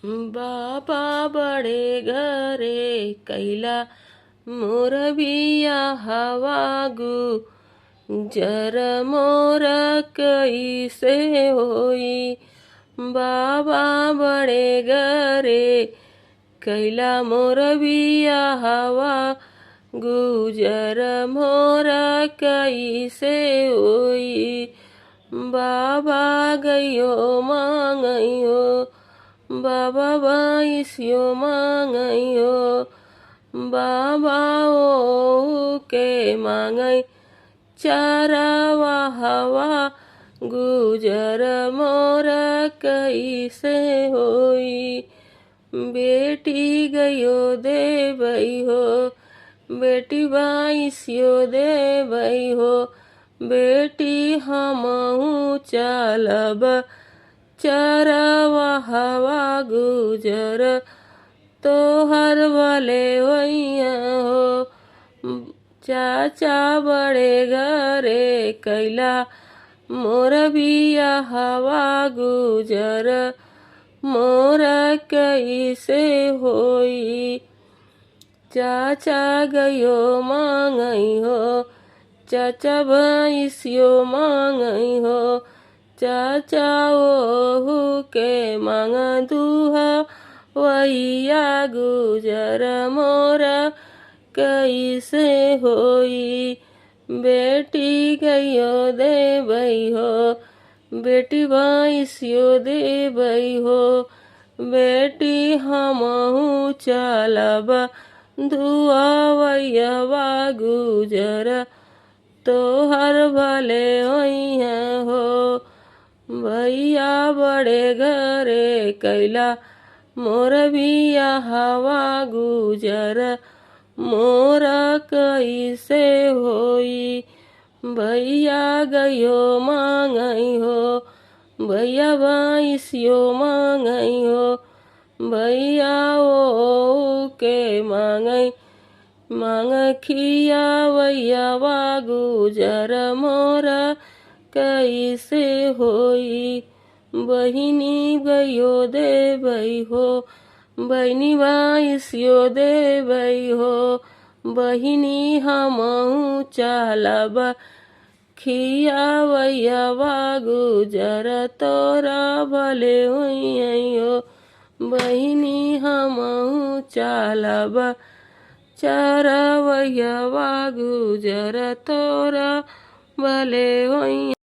बाबा बड़े घरे कैला मोर बिया हवागु जर मोर कैसे होई। बाबा बड़े घरे कैला मोर बिया हवा गुजर मोर कैसे होई। बाबा गयो मांगयो बाबा बाईसियो मांगयो बाबा ओ के मांगई चारावा हवा गुजर मोर कैसे होई। बेटी गयो देवई हो बेटी बाईसियो देवई हो बेटी हमहू चलब चरवा हवा गुजर तोहर भले होइया हो। चाचा बड़े घरे कैला मोर बिया हवा गुजर मोर कैसे होई। चाचा गयो मांगई हो चाचा भैंसियो मांगई हो चाचा ओहू के मांग दूहा वैया गुजर मोर कैसे होई। बेटी गयो देवई हो बेटी भैंसियो देवई हो बेटी हमहू चलब धुआवैया गुजर तोहर भले होइया हो। भैया बड़े घरे कैला मोर बिया हवा गुजर मोर कैसे होई। भैया गयो मांगई हो भैया बाईसियो मांगई हो भैया ओ के मांगई मांग खिया वैया गुजर मोर कैसे होई। बहिनी गयो देवई हो बहिनी बाईसियो देवई हो बहिनी हमहू चलब खिया वैया गुजर तोरा भले होइया हो। बहिनी हमहू चलब चरवैया गुजर तोरा भले होइया।